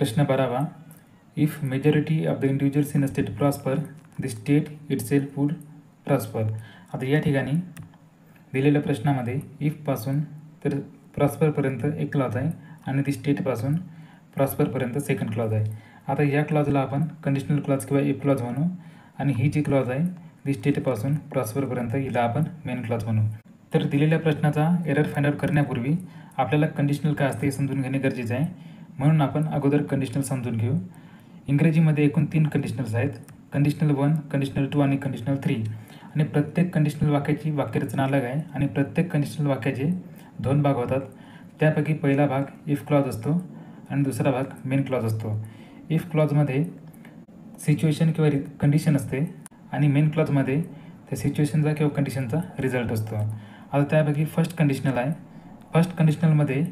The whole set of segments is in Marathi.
प्रश्न 12वा. If majority of the individuals in a state prosper the state itself would prosper. आता या ठिकाणी दिलेल्या प्रश्नामध्ये इफपासून तर प्रॉस्परपर्यंत एक क्लॉज आहे आणि दी स्टेटपासून प्रॉस्परपर्यंत सेकंड क्लॉज आहे. आता या क्लॉजला आपण कंडिशनल क्लॉज किंवा इफ क्लॉज म्हणू आणि ही जी क्लॉज आहे दी स्टेटपासून प्रॉस्परपर्यंत हिला आपण मेन क्लॉज म्हणू. तर दिलेल्या प्रश्नाचा एरर फाइंड आउट करण्यापूर्वी आपल्याला कंडिशनल काय असते हे समजून घेणे गरजेचे आहे. म्हणून आपण अगोदर कंडिशनल समजून घेऊ. इंग्रजीमध्ये एकूण 3 कंडिशनल्स आहेत. कंडिशनल 1, कंडिशनल 2 आणि कंडिशनल 3. आणि प्रत्येक कंडिशनल वाक्याची वाक्यरचना अलग आहे आणि प्रत्येक कंडिशनल वाक्याचे 2 भाग होतात. त्यापैकी पहिला भाग इफ क्लॉज असतो आणि दुसरा भाग मेन क्लॉज असतो. इफ क्लॉजमध्ये सिच्युएशन किंवा कंडिशन असते आणि मेन क्लॉजमध्ये त्या सिच्युएशनचा किंवा कंडिशनचा रिझल्ट असतो. आता त्यापैकी फर्स्ट कंडिशनल आहे. फर्स्ट कंडिशनलमध्ये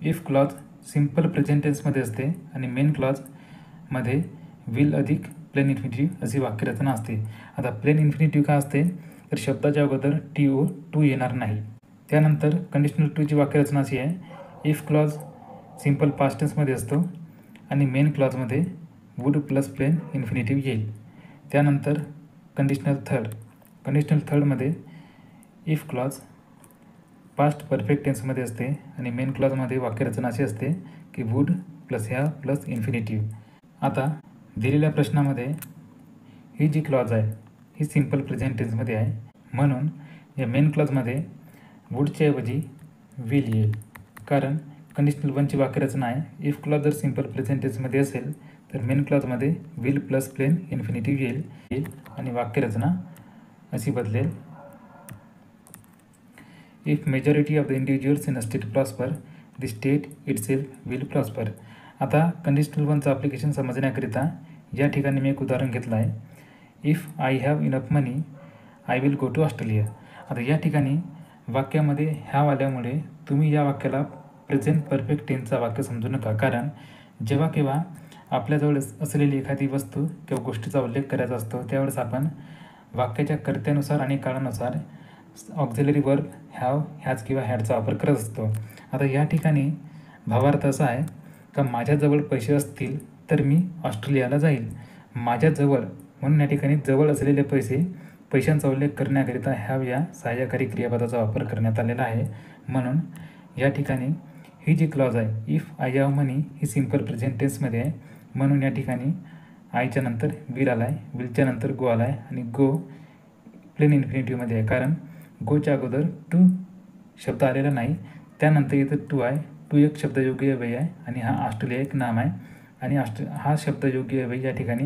इफ क्लॉज सिम्पल प्रेझेंट टेन्समध्ये असते आणि मेन क्लॉजमध्ये विल अधिक प्लेन इन्फिनिटिव्ह अशी वाक्यरचना असते. आता प्लेन इन्फिनिटिव्ह का असते तर शब्दाच्या अगोदर टू येणार नाही. त्यानंतर कंडिशनल 2ची वाक्यरचना अशी आहे. इफ क्लॉज सिम्पल पास्ट टेन्समध्ये असतो आणि मेन क्लॉजमध्ये वूड प्लस प्लेन इन्फिनिटिव्ह येईल. त्यानंतर कंडिशनल थर्डमध्ये इफ क्लॉज पास्ट परफेक्ट टेन्समध्ये असते आणि मेन क्लॉजमध्ये वाक्यरचना अशी असते की would plus have plus infinitive. आता दिलेल्या प्रश्नामध्ये ही जी क्लॉज आहे ही सिम्पल प्रेझेंट टेन्समध्ये आहे. म्हणून या मेन क्लॉजमध्ये वूडच्या ऐवजी विल येईल. कारण कंडिशनल 1ची वाक्यरचना आहे. इफ क्लॉज जर सिम्पल प्रेझेंट टेन्समध्ये असेल तर मेन क्लॉजमध्ये विल प्लस प्लेन इन्फिनिटिव्ह येईल आणि वाक्यरचना अशी बदलेल. If majority of the individuals in a state prosper the state itself will prosper. आता कंडिशनल 1चं ॲप्लिकेशन समजण्याकरिता या ठिकाणी मी एक उदाहरण घेतलं आहे. If I have enough money I will go to Australia. आता या ठिकाणी वाक्यामध्ये हॅव आल्यामुळे तुम्ही या वाक्याला प्रेझेंट परफेक्ट टेन्सचा वाक्य समजू नका. कारण जेव्हा केव्हा आपल्याजवळ असलेली एखादी वस्तू किंवा गोष्टीचा उल्लेख करायचा असतो त्यावेळेस आपण वाक्याच्या कर्त्यानुसार आणि काळानुसार ऑक्झिलरी वर्ब हॅव, हॅज किंवा हॅडचा वापर करत असतो. आता या ठिकाणी भावार्थ असा आहे का माझ्याजवळ पैसे असतील तर मी ऑस्ट्रेलियाला जाईल. माझ्याजवळ म्हणून या ठिकाणी जवळ असलेले पैशांचा उल्लेख करण्याकरिता हॅव या सहाय्यकारी क्रियापदाचा वापर करण्यात आलेला आहे. म्हणून या ठिकाणी ही जी क्लॉज आहे इफ आय हॅव मनी ही सिम्पल प्रेझेंट टेन्समध्ये आहे. म्हणून या ठिकाणी आयच्या नंतर विल आला आहे, विलच्या नंतर गो आला आहे आणि गो प्लेन इन्फिनिटिव्हमध्ये आहे. कारण गोच्या अगोदर टू शब्द आलेला नाही. त्यानंतर इथं टू आहे. टू एक शब्दयोगी अव्यय आहे आणि हा ऑस्ट्रेलिया एक नाम आहे आणि हा शब्दयोगी अव्यय या ठिकाणी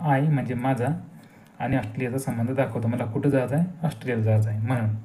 आय म्हणजे माझा आणि ऑस्ट्रेलियाचा संबंध दाखवतो. मला कुठं जायचं आहे? ऑस्ट्रेलियाला जायचं आहे. म्हणून